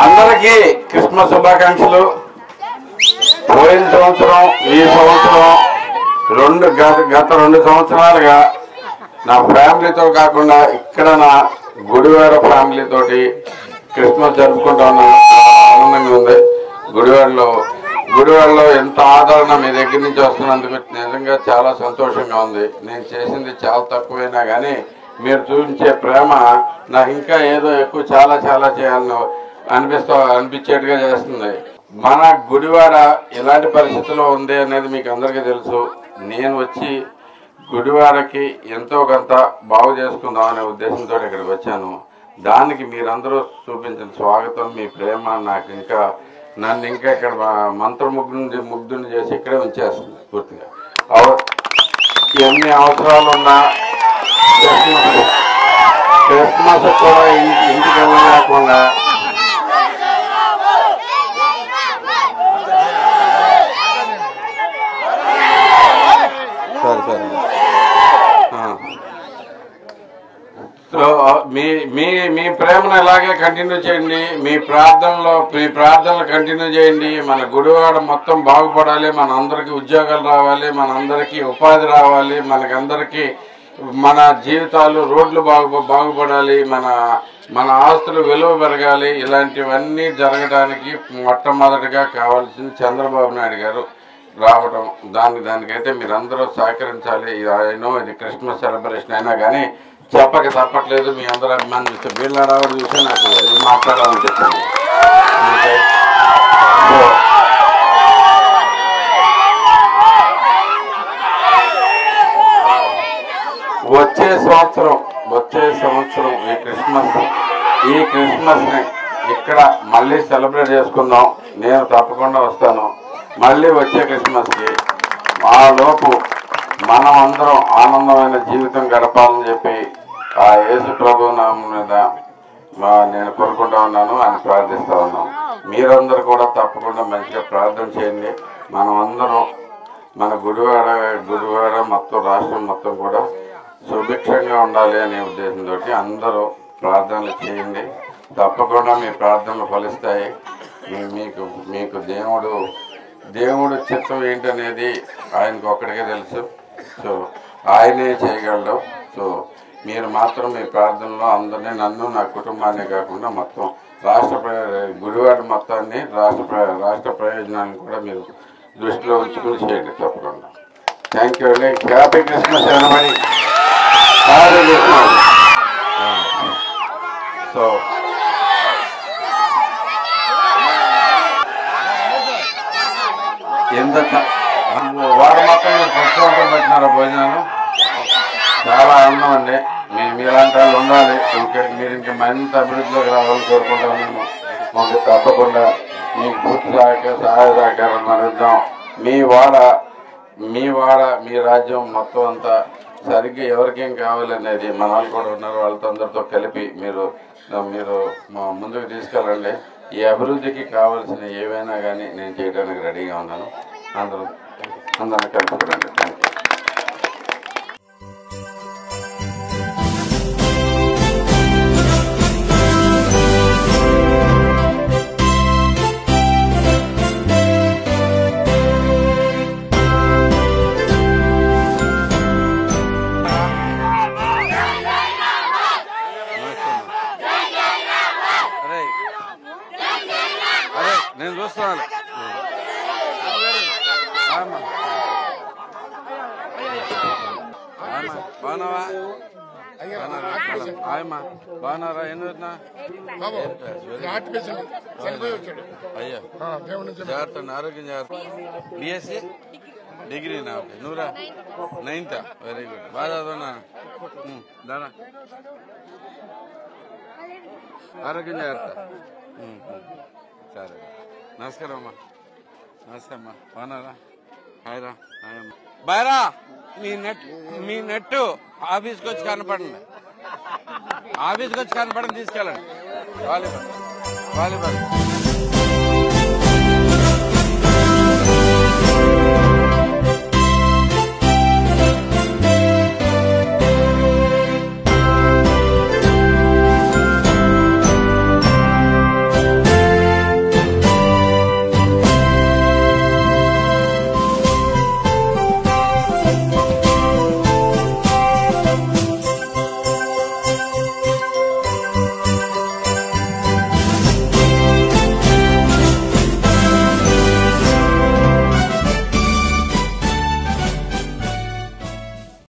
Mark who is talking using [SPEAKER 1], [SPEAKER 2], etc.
[SPEAKER 1] అందరికీ క్రిస్మస్ శుభాకాంక్షలు. పోయిన సంవత్సరం ఈ సంవత్సరం గత 2 సంవత్సరాలుగా నా ఫ్యామిలీతో కాకుండా ఇక్కడ నా గుడివాడ ఫ్యామిలీ తోటి క్రిస్మస్ జరుపుకుంటా ఉన్నాను. ఆనందంగా ఉంది. గుడివాడలో ఎంత ఆదరణ మీ దగ్గర నుంచి వస్తున్నందుకు నిజంగా చాలా సంతోషంగా ఉంది. నేను చేసింది చాలా తక్కువైనా కానీ మీరు చూపించే ప్రేమ నాకు ఇంకా ఏదో ఎక్కువ చాలా చాలా చేయాలని అనిపించేట్టుగా చేస్తుంది. మన గుడివాడ ఎలాంటి పరిస్థితుల్లో ఉంది అనేది మీకు అందరికీ తెలుసు. నేను వచ్చి గుడివాడకి ఎంతో కొంత బాగు చేసుకుందాం అనే ఉద్దేశంతో ఇక్కడికి వచ్చాను. దానికి మీరందరూ చూపించిన స్వాగతం, మీ ప్రేమ నాకు ఇంకా నన్ను ఇంకా ఇక్కడ ముగ్ధుని చేసి ఇక్కడే ఉంచేస్తుంది. పూర్తిగా ఎన్ని అవసరాలు ఉన్నా క్రిస్మస్ కూడా ఇంటికి వెళ్ళలేకుండా సో మీ ప్రేమను ఇలాగే కంటిన్యూ చేయండి. మీ ప్రార్థనలు కంటిన్యూ చేయండి. మన గుడివాడ మొత్తం బాగుపడాలి, మన అందరికీ ఉద్యోగాలు రావాలి, మన అందరికీ ఉపాధి రావాలి, మనకందరికీ మన జీవితాలు రోడ్లు బాగుపడాలి, మన ఆస్తులు విలువ పెరగాలి. ఇలాంటివన్నీ జరగడానికి మొట్టమొదటిగా కావాల్సింది చంద్రబాబు నాయుడు గారు రావడం. దానికైతే మీరందరూ సహకరించాలి. ఇది క్రిస్మస్ సెలబ్రేషన్ అయినా కానీ చెప్పక తప్పట్లేదు. మీ అందరూ అభిమానిస్తే వీళ్ళరావడం చూసి నాకు మాట్లాడాలనిపించింది. వచ్చే సంవత్సరం ఈ క్రిస్మస్ని ఇక్కడ మళ్ళీ సెలబ్రేట్ చేసుకుందాం. నేను తప్పకుండా వస్తాను. మళ్ళీ వచ్చే క్రిస్మస్కి ఆ లోపు మనం అందరం ఆనందమైన జీవితం గడపాలని చెప్పి ఆ యేసు ప్రభు నామం మీద నేను కోరుకుంటా ఉన్నాను, ఆయన ప్రార్థిస్తూ ఉన్నాను. మీరందరూ కూడా తప్పకుండా మంచిగా ప్రార్థన చేయండి. మనం అందరం మన గుడివాడ మొత్తం రాష్ట్రం మొత్తం కూడా సుభిక్షంగా ఉండాలి అనే ఉద్దేశంతో అందరూ ప్రార్థనలు చేయండి. తప్పకుండా మీ ప్రార్థనలు ఫలిస్తాయి. మీకు దేవుడు చిత్తం ఏంటనేది ఆయనకు ఒక్కడికే తెలుసు. సో ఆయనే చేయగలడు. సో మీరు మాత్రం మీ ప్రార్థనలో అందరినీ, నన్ను, నా కుటుంబాన్ని కాకుండా మొత్తం గుడివాడ మొత్తాన్ని రాష్ట్ర ప్రయోజనాన్ని కూడా మీరు దృష్టిలో ఉంచుకుని చేయండి తప్పకుండా. థ్యాంక్ యూ అండి. Happy Christmas everybody. సో వాడు మొత్తం మీరు పుస్తకం పెట్టినారు భోజనాలు. చాలా ఆనందం అండి. మీలాంటి వాళ్ళు ఉండాలి. మీరు ఇంకా మరింత అభివృద్ధిలోకి రావాలని కోరుకుంటాను. మాకు తప్పకుండా మీకు పూర్తి సహాయ సహకారం అందిద్దాం. మీ రాజ్యం మొత్తం అంతా సరిగ్గా ఎవరికేం కావాలనేది మన వాళ్ళు కూడా ఉన్నారు. వాళ్ళతో అందరితో కలిపి మీరు ముందుకు తీసుకెళ్ళండి. ఈ అభివృద్ధికి కావాల్సిన ఏవైనా కానీ నేను చేయడానికి రెడీగా ఉన్నాను. అందరూ కలుపుకోండి. Thank you. నేను చూస్తున్నాను. బాగున్నావా? బాగున్నారా? ఎందుకు అయ్యా జాగ్రత్త, ఆరోగ్యం జాగ్రత్త. బిఎస్సి డిగ్రీ నా నువ్వురా 9th. Very good. బాగా చదువునా? దానా ఆరోగ్యం జాగ్రత్త. సరే. నమస్కారం అమ్మా. నమస్తే అమ్మా. బాగున్నారా? హాయ్రా. హాయ్ అమ్మా. బాయ్రా. మీ నెట్ ఆఫీస్కి వచ్చి కనపడండి. తీసుకెళ్ళండి. వాలీబాల్